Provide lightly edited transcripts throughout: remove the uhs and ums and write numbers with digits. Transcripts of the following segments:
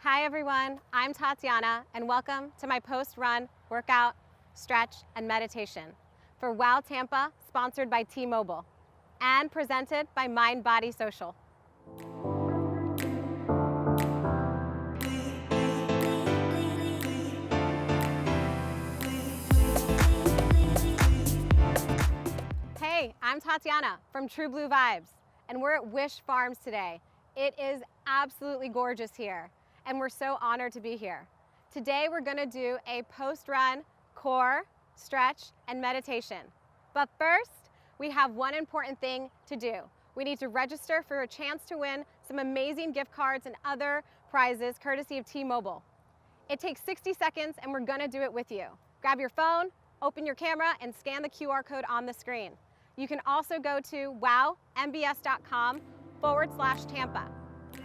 Hi everyone, I'm Tatyana and welcome to my post-run workout, stretch, and meditation for W.O.W Tampa, sponsored by T-Mobile and presented by Mind Body Social. Hey, I'm Tatyana from True Blue Vibes and we're at Wish Farms today. It is absolutely gorgeous here and we're so honored to be here. Today we're gonna do a post-run core, stretch, and meditation. But first, we have one important thing to do. We need to register for a chance to win some amazing gift cards and other prizes courtesy of T-Mobile. It takes 60 seconds and we're gonna do it with you. Grab your phone, open your camera, and scan the QR code on the screen. You can also go to wowmbs.com/Tampa.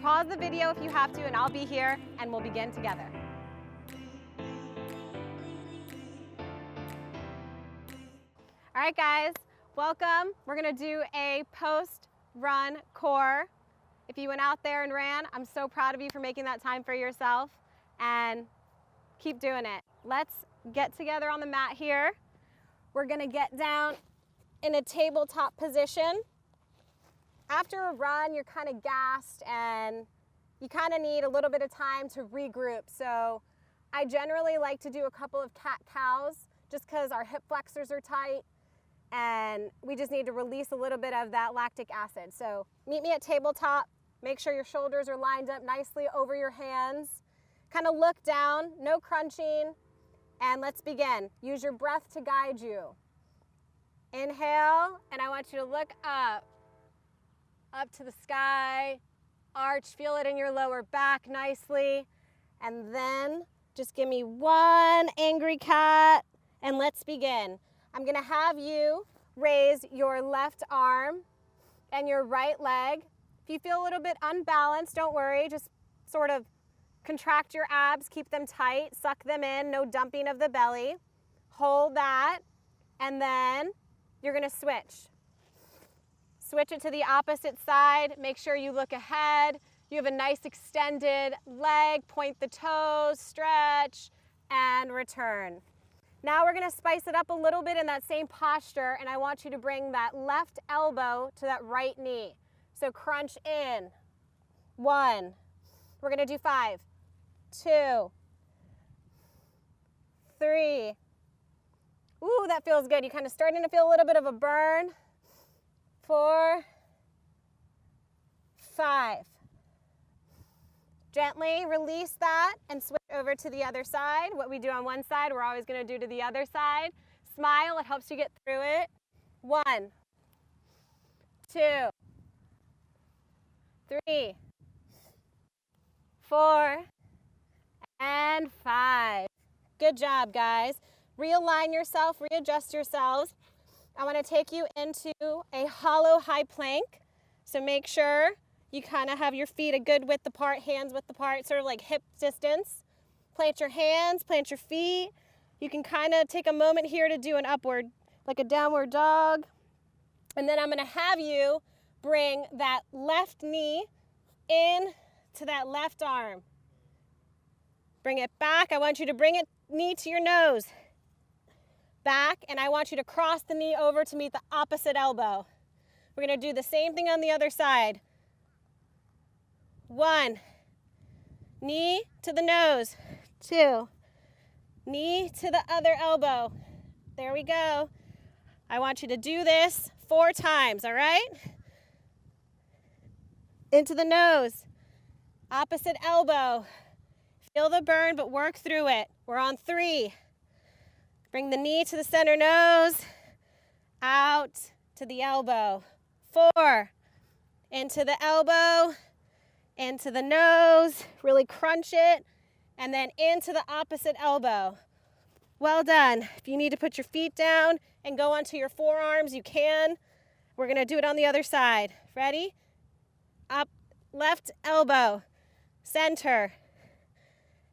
Pause the video if you have to, and I'll be here, and we'll begin together. All right, guys, welcome. We're gonna do a post-run core. If you went out there and ran, I'm so proud of you for making that time for yourself, and keep doing it. Let's get together on the mat here. We're gonna get down in a tabletop position. After a run, you're kind of gassed and you kind of need a little bit of time to regroup. So I generally like to do a couple of cat-cows just because our hip flexors are tight and we just need to release a little bit of that lactic acid. So meet me at tabletop. Make sure your shoulders are lined up nicely over your hands. Kind of look down, no crunching, and let's begin. Use your breath to guide you. Inhale, and I want you to look up to the sky, arch, feel it in your lower back nicely, and then just give me one angry cat, and let's begin. I'm gonna have you raise your left arm and your right leg. If you feel a little bit unbalanced, don't worry, just sort of contract your abs, keep them tight, suck them in, no dumping of the belly. Hold that, and then you're gonna switch. Switch it to the opposite side. Make sure you look ahead. You have a nice extended leg. Point the toes, stretch, and return. Now we're gonna spice it up a little bit in that same posture, and I want you to bring that left elbow to that right knee. So crunch in. 1. We're gonna do 5, 2, 3. Ooh, that feels good. You're kind of starting to feel a little bit of a burn. 4, 5. Gently release that and switch over to the other side. What we do on one side, we're always going to do to the other side. Smile, it helps you get through it. 1, 2, 3, 4, and 5. Good job, guys. Realign yourself, readjust yourselves. I want to take you into a hollow high plank. So make sure you kind of have your feet a good width apart, hands width apart, sort of like hip distance. Plant your hands, plant your feet. You can kind of take a moment here to do an upward, like a downward dog. And then I'm going to have you bring that left knee in to that left arm. Bring it back. I want you to bring it knee to your nose. Back, and I want you to cross the knee over to meet the opposite elbow. We're going to do the same thing on the other side. 1, knee to the nose. 2, knee to the other elbow. There we go. I want you to do this 4 times, all right? Into the nose. Opposite elbow. Feel the burn, but work through it. We're on 3. Bring the knee to the center nose, out to the elbow. 4, into the elbow, into the nose, really crunch it, and then into the opposite elbow. Well done. If you need to put your feet down and go onto your forearms, you can. We're gonna do it on the other side. Ready? Up, left elbow, center.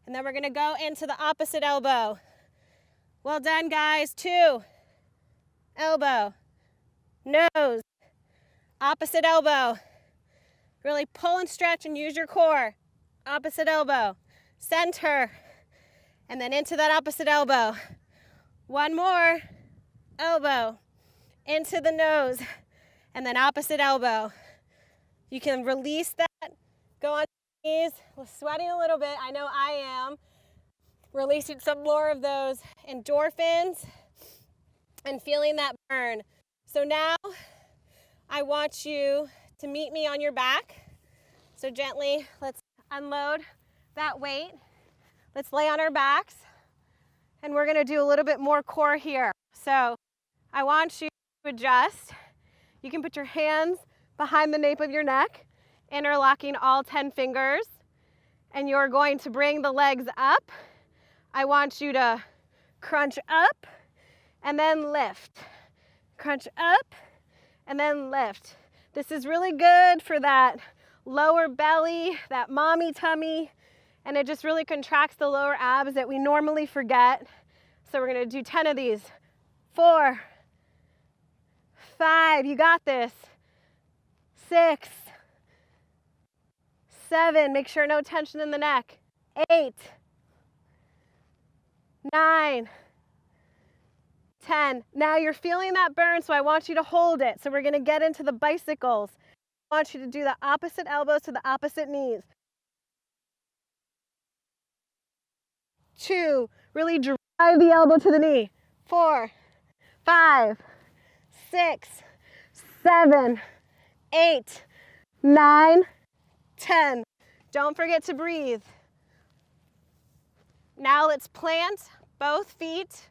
And then we're gonna go into the opposite elbow. Well done, guys. 2, elbow, nose, opposite elbow. Really pull and stretch and use your core. Opposite elbow. center, and then into that opposite elbow. One more, elbow, into the nose, and then opposite elbow. You can release that, go on your knees, sweating a little bit, I know I am. Releasing some more of those endorphins and feeling that burn. So now I want you to meet me on your back. So gently, let's unload that weight. Let's lay on our backs. And we're gonna do a little bit more core here. So I want you to adjust. You can put your hands behind the nape of your neck, interlocking all 10 fingers. And you're going to bring the legs up. I want you to crunch up and then lift. Crunch up and then lift. This is really good for that lower belly, that mommy tummy, and it just really contracts the lower abs that we normally forget. So we're gonna do 10 of these. 4, 5, you got this. 6, 7, make sure no tension in the neck. 8, 9, 10. Now you're feeling that burn, so I want you to hold it. So we're gonna get into the bicycles. I want you to do the opposite elbows to the opposite knees. 2, really drive the elbow to the knee. 4, 5, 6, 7, 8, 9, 10. Don't forget to breathe. Now let's plant both feet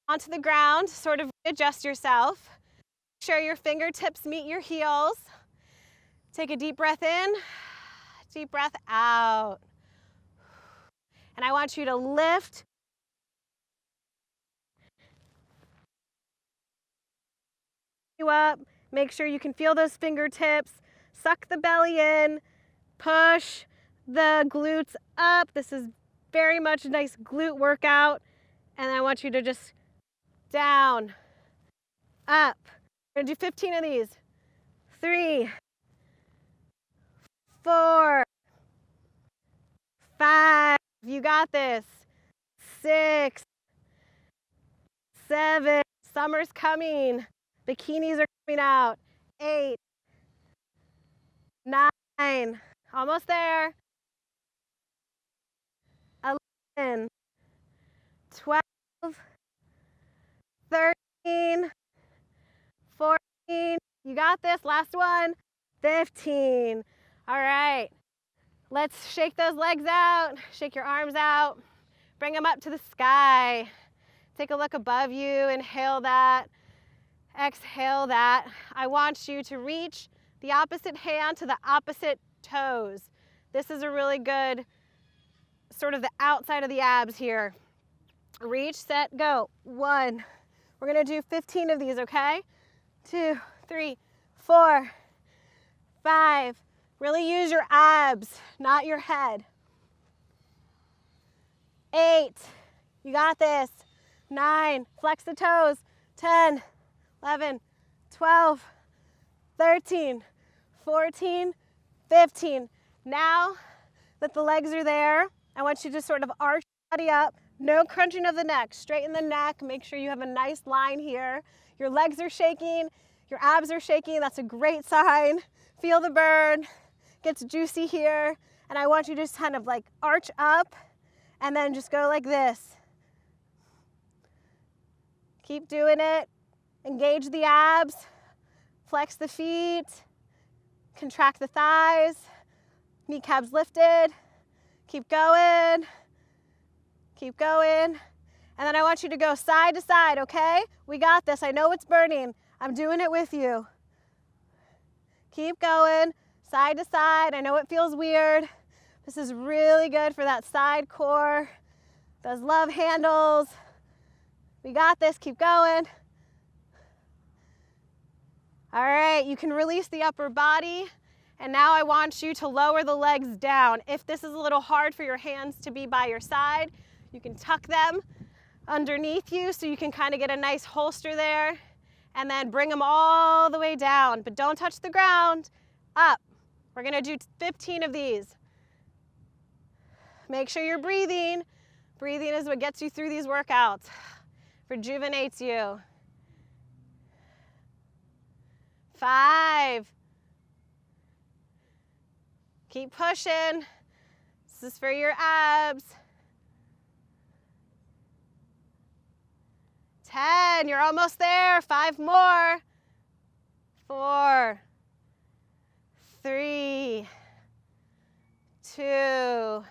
onto the ground, sort of adjust yourself. Make sure your fingertips meet your heels. Take a deep breath in, deep breath out. And I want you to lift you up. Make sure you can feel those fingertips. Suck the belly in, push the glutes up. This is very much a nice glute workout. And I want you to just down, up. We're gonna do 15 of these. 3, 4, 5, you got this. 6, 7, summer's coming. Bikinis are coming out. 8, 9, almost there. 11, 12, 13, 14, you got this, last one. 15. All right, let's shake those legs out, shake your arms out, bring them up to the sky. Take a look above you, inhale that, exhale that. I want you to reach the opposite hand to the opposite toes. This is a really good, sort of the outside of the abs here. Reach, set, go. 1. We're gonna do 15 of these, okay? 2, 3, 4, 5. Really use your abs, not your head. 8, you got this. 9, flex the toes. 10, 11, 12, 13, 14, 15. Now that the legs are there, I want you to sort of arch the body up. No crunching of the neck. Straighten the neck. Make sure you have a nice line here. Your legs are shaking. Your abs are shaking. That's a great sign. Feel the burn. Gets juicy here. And I want you to just kind of like arch up and then just go like this. Keep doing it. Engage the abs. Flex the feet. Contract the thighs. Kneecaps lifted. Keep going. Keep going. And then I want you to go side to side, okay? We got this. I know it's burning. I'm doing it with you. Keep going, side to side. I know it feels weird. This is really good for that side core, those love handles. We got this. Keep going. All right, you can release the upper body. And now I want you to lower the legs down. If this is a little hard for your hands to be by your side, you can tuck them underneath you so you can kind of get a nice holster there. And then bring them all the way down, but don't touch the ground. Up. We're gonna do 15 of these. Make sure you're breathing. Breathing is what gets you through these workouts, rejuvenates you. 5. Keep pushing. This is for your abs. 10, you're almost there. 5 more. 4, 3, 2,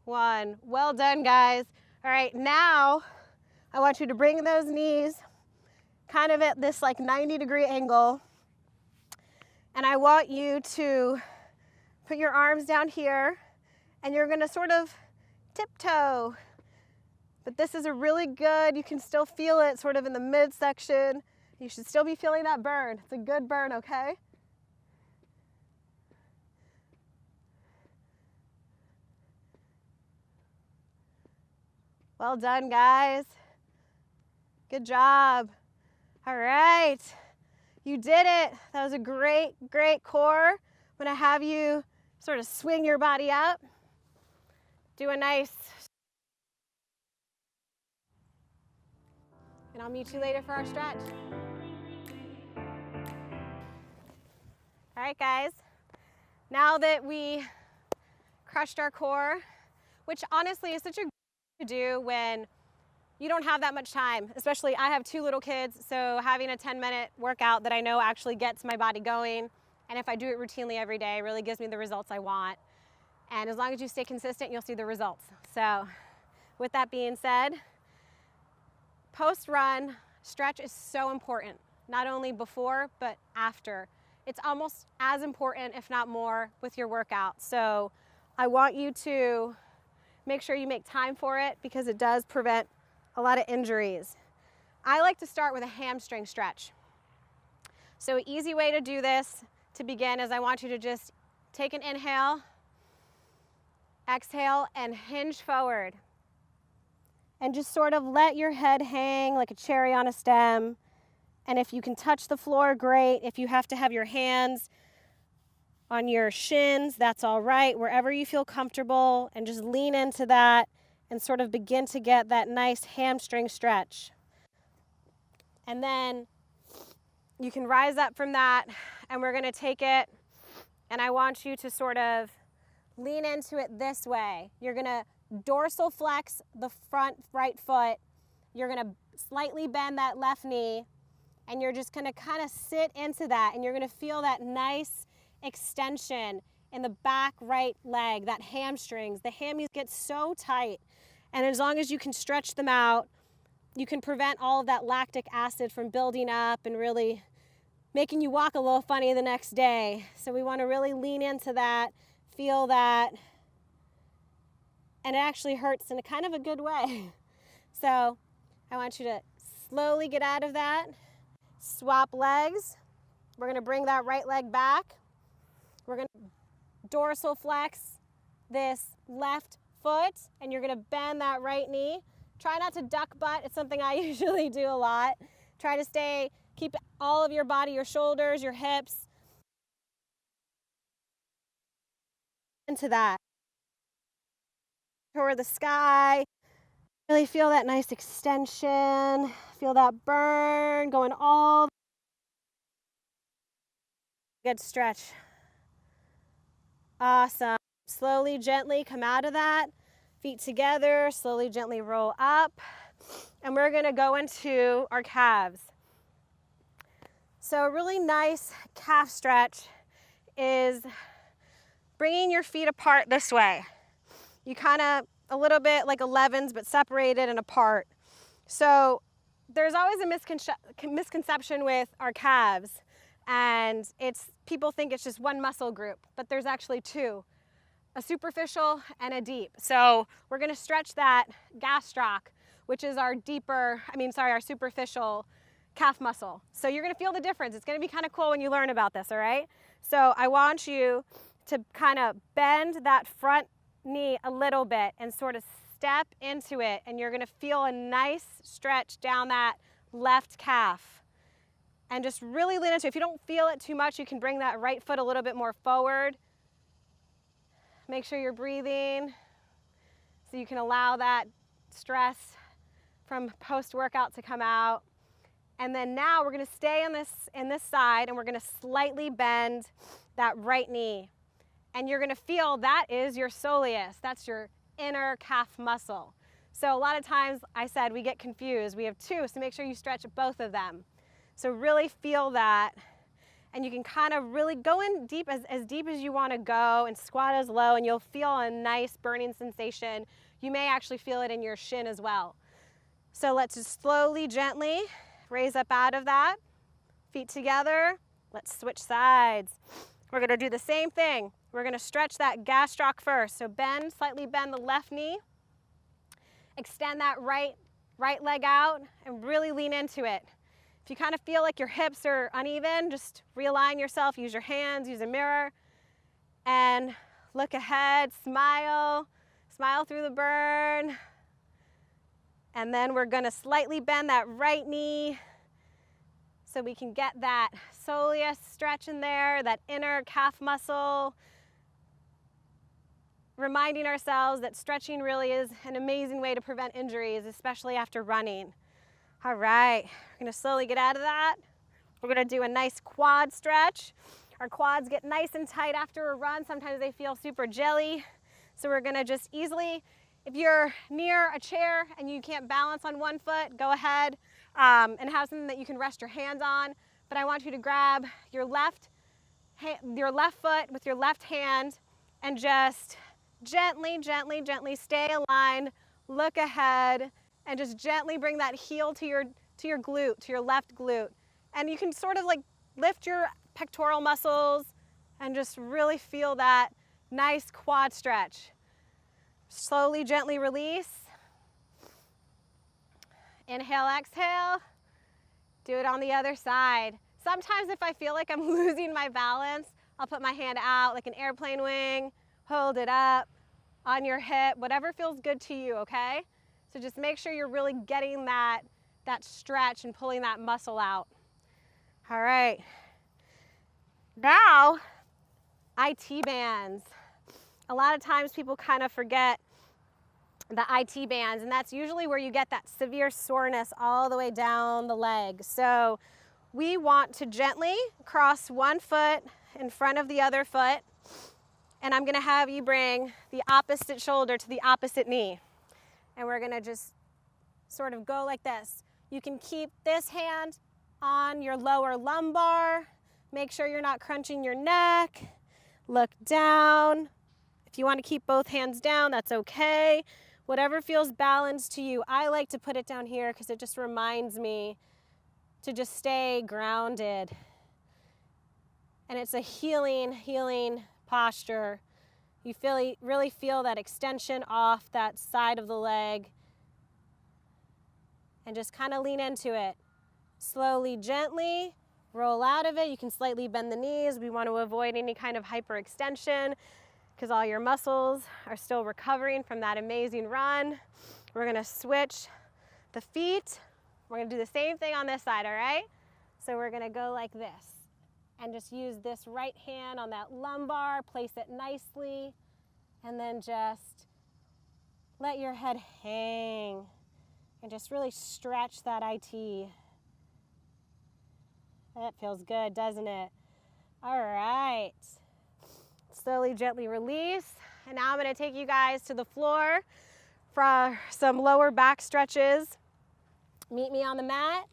1. Well done, guys. All right, now I want you to bring those knees kind of at this like 90-degree angle. And I want you to put your arms down here, and you're gonna sort of tiptoe. But this is a really good, you can still feel it sort of in the midsection. You should still be feeling that burn. It's a good burn, okay? Well done, guys. Good job. All right. You did it. That was a great, great core. I'm going to have you sort of swing your body up. Do a nice. And I'll meet you later for our stretch. All right, guys. Now that we crushed our core, which honestly is such a good thing to do when you don't have that much time, especially I have 2 little kids, so having a 10-minute workout that I know actually gets my body going, and if I do it routinely every day, really gives me the results I want. And as long as you stay consistent, you'll see the results. So with that being said, post-run, stretch is so important, not only before, but after. It's almost as important, if not more, with your workout. So I want you to make sure you make time for it because it does prevent a lot of injuries. I like to start with a hamstring stretch. So an easy way to do this to begin is I want you to just take an inhale, exhale, and hinge forward. And just sort of let your head hang like a cherry on a stem. And if you can touch the floor, great. If you have to have your hands on your shins, that's all right. Wherever you feel comfortable, and just lean into that and sort of begin to get that nice hamstring stretch. And then you can rise up from that, and we're gonna take it, and I want you to sort of lean into it this way. You're gonna dorsal flex the front right foot. You're gonna slightly bend that left knee, and you're just gonna kind of sit into that, and you're gonna feel that nice extension in the back right leg, that hamstrings. The hammies get so tight. And as long as you can stretch them out, you can prevent all of that lactic acid from building up and really making you walk a little funny the next day. So we want to really lean into that, feel that, and it actually hurts in a kind of a good way. So I want you to slowly get out of that. Swap legs. We're going to bring that right leg back. We're going to dorsal flex this left foot, and you're going to bend that right knee. Try not to duck butt. It's something I usually do a lot. Try to keep all of your body, your shoulders, your hips into that. Toward the sky. Really feel that nice extension. Feel that burn going all. Good stretch. Awesome. Slowly, gently come out of that. Feet together, slowly, gently roll up. And we're gonna go into our calves. So a really nice calf stretch is bringing your feet apart this way. You kind of, a little bit like 11s, but separated and apart. So there's always a misconception with our calves, and people think it's just one muscle group, but there's actually 2. A superficial and a deep. So we're gonna stretch that gastroc, which is our superficial calf muscle. So you're gonna feel the difference. It's gonna be kind of cool when you learn about this, all right? So I want you to kind of bend that front knee a little bit and sort of step into it, and you're gonna feel a nice stretch down that left calf. And just really lean into it. If you don't feel it too much, you can bring that right foot a little bit more forward. Make sure you're breathing so you can allow that stress from post-workout to come out. And then now we're gonna stay on this side, and we're gonna slightly bend that right knee. And you're gonna feel that is your soleus. That's your inner calf muscle. So a lot of times, I said, we get confused. We have two, so make sure you stretch both of them. So really feel that. And you can kind of really go in deep as you wanna go, and squat as low, and you'll feel a nice burning sensation. You may actually feel it in your shin as well. So let's just slowly, gently raise up out of that. Feet together. Let's switch sides. We're gonna do the same thing. We're gonna stretch that gastroc first. So bend, slightly bend the left knee. Extend that right leg out and really lean into it. If you kind of feel like your hips are uneven, just realign yourself, use your hands, use a mirror, and look ahead, smile through the burn. And then we're gonna slightly bend that right knee so we can get that soleus stretch in there, that inner calf muscle. Reminding ourselves that stretching really is an amazing way to prevent injuries, especially after running. All right, we're gonna slowly get out of that. We're gonna do a nice quad stretch. Our quads get nice and tight after a run. Sometimes they feel super jelly. So we're gonna just easily, if you're near a chair and you can't balance on one foot, go ahead and have something that you can rest your hands on. But I want you to grab your left foot with your left hand and just gently, gently, gently stay aligned, look ahead, and just gently bring that heel to your glute, to your left glute. And you can sort of like lift your pectoral muscles and just really feel that nice quad stretch. Slowly, gently release. Inhale, exhale. Do it on the other side. Sometimes if I feel like I'm losing my balance, I'll put my hand out like an airplane wing, hold it up on your hip, whatever feels good to you, okay? So just make sure you're really getting that stretch and pulling that muscle out. All right. Now, IT bands. A lot of times people kind of forget the IT bands, and that's usually where you get that severe soreness all the way down the leg. So we want to gently cross one foot in front of the other foot, and I'm gonna have you bring the opposite shoulder to the opposite knee. And we're gonna just sort of go like this. You can keep this hand on your lower lumbar. Make sure you're not crunching your neck. Look down. If you want to keep both hands down, that's okay. Whatever feels balanced to you. I like to put it down here because it just reminds me to just stay grounded. And it's a healing posture. You really feel that extension off that side of the leg. And just kind of lean into it. Slowly, gently, roll out of it. You can slightly bend the knees. We want to avoid any kind of hyperextension because all your muscles are still recovering from that amazing run. We're gonna switch the feet. We're gonna do the same thing on this side, all right? So we're gonna go like this and just use this right hand on that lumbar, place it nicely, and then just let your head hang and just really stretch that IT. That feels good, doesn't it? All right. Slowly, gently release. And now I'm gonna take you guys to the floor for some lower back stretches. Meet me on the mat.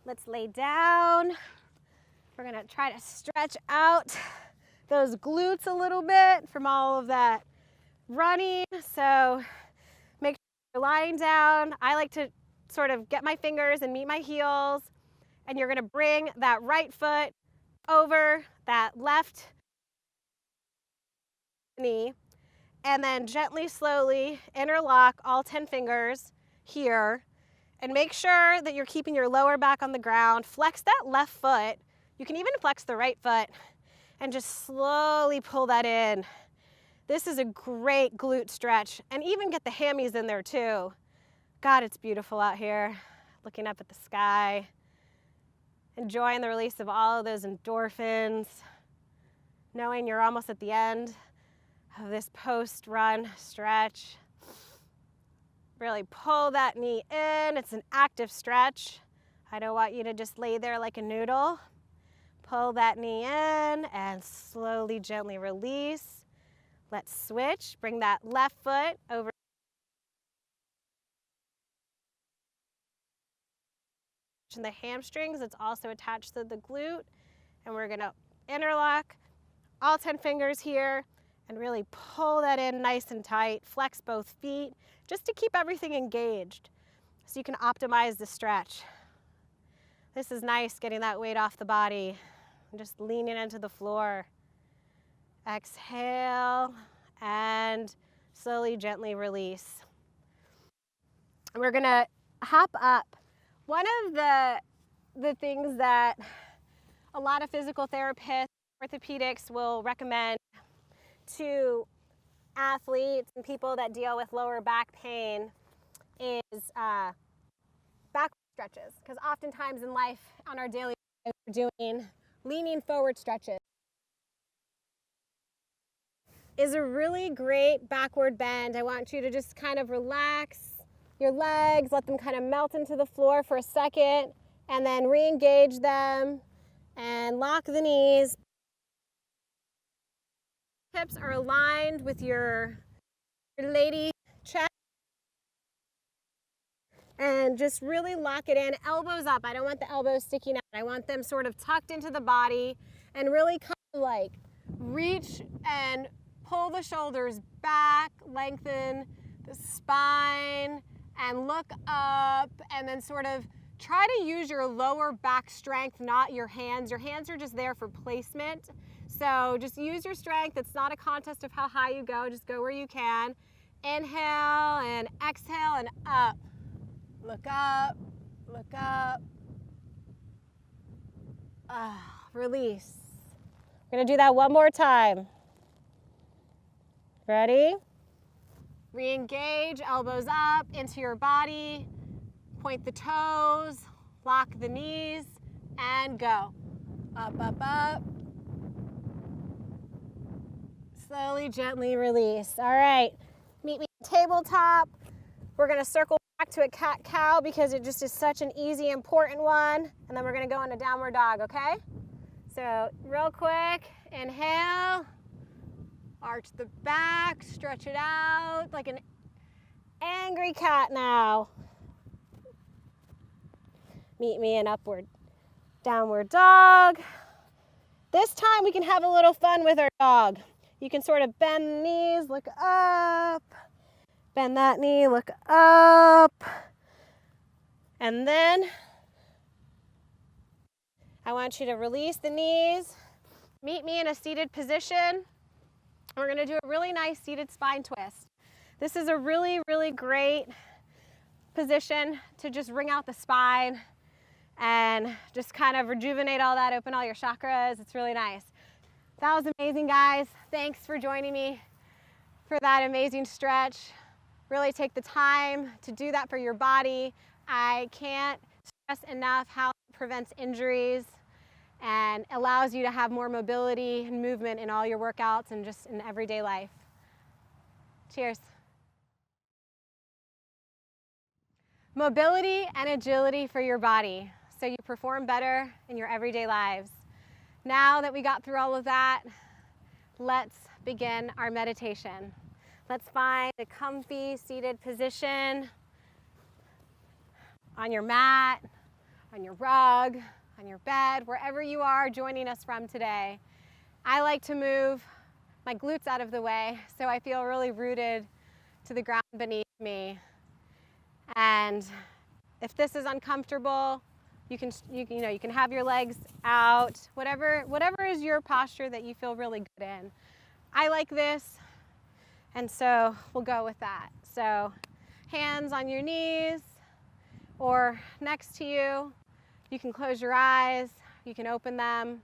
Let's lay down. We're gonna try to stretch out those glutes a little bit from all of that running. So make sure you're lying down. I like to sort of get my fingers and meet my heels. And you're gonna bring that right foot over that left knee, and then gently, slowly interlock all 10 fingers here, and make sure that you're keeping your lower back on the ground. Flex that left foot. You can even flex the right foot, and just slowly pull that in. This is a great glute stretch, and even get the hammies in there too. God, it's beautiful out here, looking up at the sky, enjoying the release of all of those endorphins, knowing you're almost at the end of this post-run stretch. Really pull that knee in. It's an active stretch. I don't want you to just lay there like a noodle. Pull that knee in and slowly, gently release. Let's switch. Bring that left foot over the hamstrings. It's also attached to the glute. And we're gonna interlock all 10 fingers here and really pull that in nice and tight. Flex both feet just to keep everything engaged so you can optimize the stretch. This is nice, getting that weight off the body and just leaning into the floor. Exhale and slowly, gently release. We're gonna hop up. One of the things that a lot of physical therapists, orthopedics will recommend to athletes and people that deal with lower back pain is back stretches, because oftentimes in life, on our daily life, we're doing leaning forward stretches. Is a really great backward bend. I want you to just kind of relax your legs, let them kind of melt into the floor for a second, and then re-engage them and lock the knees. Hips are aligned with your lady chest. And just really lock it in, elbows up. I don't want the elbows sticking out. I want them sort of tucked into the body and really kind of like reach and pull the shoulders back, lengthen the spine, and look up, and then sort of try to use your lower back strength, not your hands. Your hands are just there for placement. So just use your strength. It's not a contest of how high you go. Just go where you can. Inhale and exhale and up. Look up, look up. Release. We're gonna do that one more time. Ready? Re-engage, elbows up into your body. Point the toes, lock the knees, and go. Up, up, up. Slowly, gently release. All right, meet me tabletop. We're gonna circle back to a cat-cow because it just is such an easy, important one. And then we're gonna go into downward dog, okay? So real quick, inhale, arch the back, stretch it out like an angry cat now. Meet me in upward downward dog. This time we can have a little fun with our dog. You can sort of bend the knees, look up. Bend that knee, look up. And then I want you to release the knees. Meet me in a seated position. We're gonna do a really nice seated spine twist. This is a really, really great position to just wring out the spine and just kind of rejuvenate all that, open all your chakras. It's really nice. That was amazing, guys. Thanks for joining me for that amazing stretch. Really take the time to do that for your body. I can't stress enough how it prevents injuries and allows you to have more mobility and movement in all your workouts and just in everyday life. Cheers. Mobility and agility for your body so you perform better in your everyday lives. Now that we got through all of that, let's begin our meditation. Let's find a comfy seated position on your mat, on your rug, on your bed, wherever you are joining us from today. I like to move my glutes out of the way so I feel really rooted to the ground beneath me. And if this is uncomfortable, you can have your legs out, whatever is your posture that you feel really good in. I like this, and so we'll go with that. So hands on your knees or next to you. You can close your eyes, you can open them,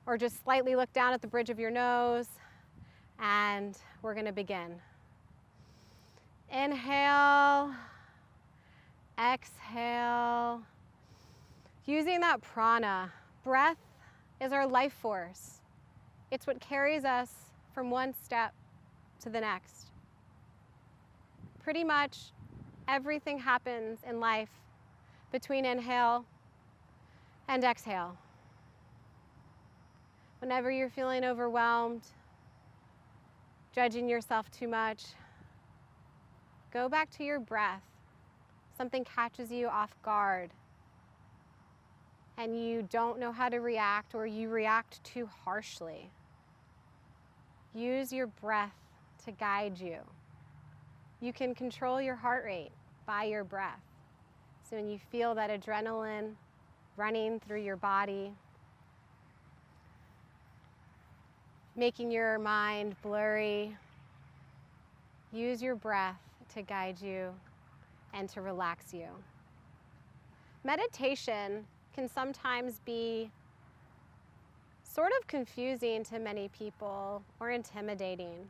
or just slightly look down at the bridge of your nose, and we're gonna begin. Inhale, exhale. Using that prana, breath is our life force. It's what carries us from one step to the next. Pretty much everything happens in life between inhale and exhale. Whenever you're feeling overwhelmed, judging yourself too much, go back to your breath. Something catches you off guard and you don't know how to react, or you react too harshly. Use your breath to guide you. You can control your heart rate by your breath. So when you feel that adrenaline running through your body, making your mind blurry, use your breath to guide you and to relax you. Meditation can sometimes be sort of confusing to many people or intimidating.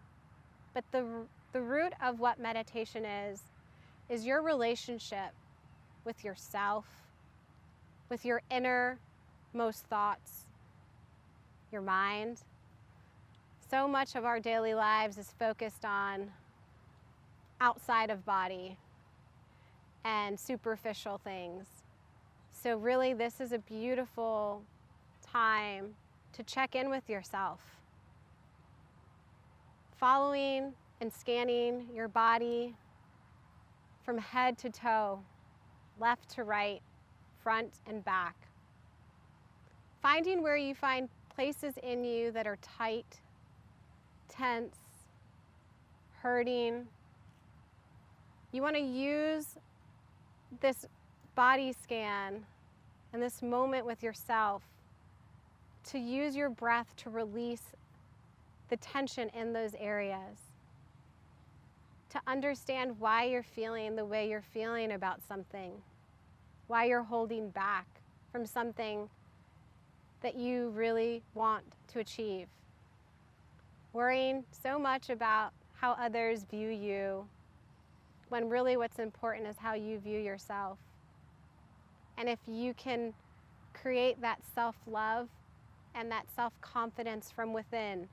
But the root of what meditation is your relationship with yourself, with your innermost thoughts, your mind. So much of our daily lives is focused on outside of body and superficial things. So really, this is a beautiful time to check in with yourself. Following and scanning your body from head to toe, left to right, front and back. Finding where you find places in you that are tight, tense, hurting. You want to use this body scan and this moment with yourself to use your breath to release the tension in those areas, to understand why you're feeling the way you're feeling about something, why you're holding back from something that you really want to achieve. Worrying so much about how others view you, when really what's important is how you view yourself. And if you can create that self-love and that self-confidence from within,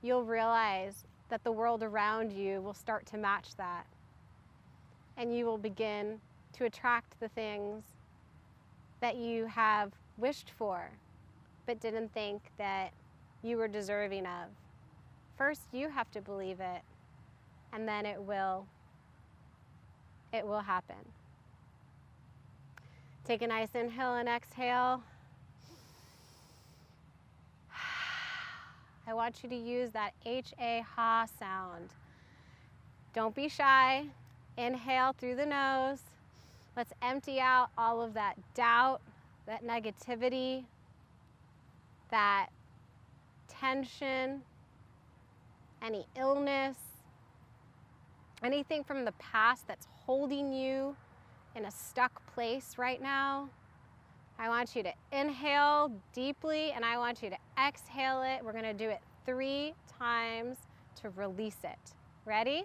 you'll realize that the world around you will start to match that. And you will begin to attract the things that you have wished for, but didn't think that you were deserving of. First, you have to believe it, and then it will happen. Take a nice inhale and exhale. I want you to use that H-A ha sound. Don't be shy. Inhale through the nose. Let's empty out all of that doubt, that negativity, that tension, any illness, anything from the past that's holding you in a stuck place right now. I want you to inhale deeply and I want you to exhale it. We're going to do it 3 times to release it. Ready?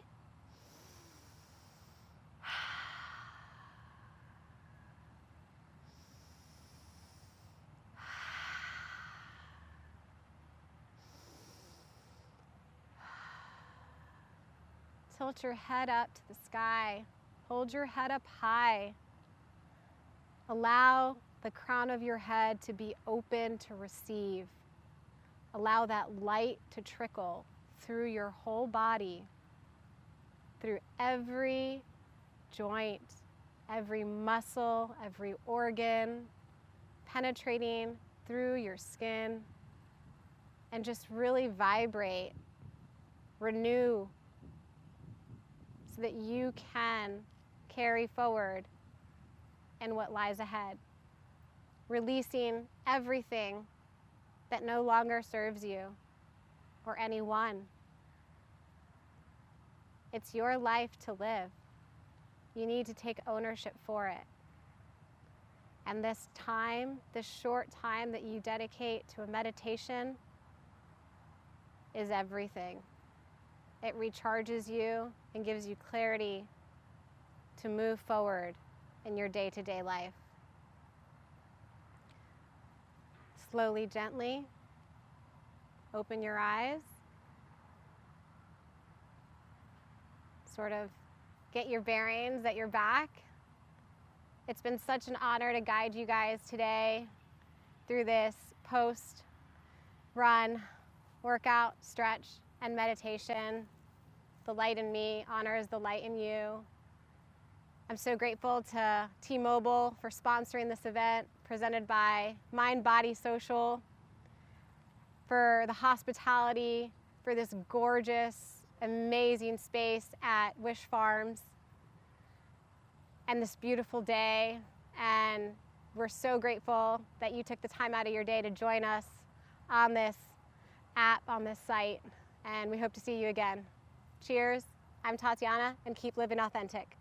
Tilt your head up to the sky. Hold your head up high. Allow the crown of your head to be open to receive. Allow that light to trickle through your whole body, through every joint, every muscle, every organ, penetrating through your skin, and just really vibrate, renew, so that you can carry forward in what lies ahead. Releasing everything that no longer serves you or anyone. It's your life to live. You need to take ownership for it. And this time, this short time that you dedicate to a meditation is everything. It recharges you and gives you clarity to move forward in your day-to-day life. Slowly, gently, open your eyes. sort of get your bearings, that you're back. It's been such an honor to guide you guys today through this post-run workout, stretch, and meditation. The light in me honors the light in you. I'm so grateful to T-Mobile for sponsoring this event presented by Mind Body Social, for the hospitality, for this gorgeous, amazing space at Wish Farms, and this beautiful day. And we're so grateful that you took the time out of your day to join us on this app, on this site, and we hope to see you again. Cheers. I'm Tatyana, and keep living authentic.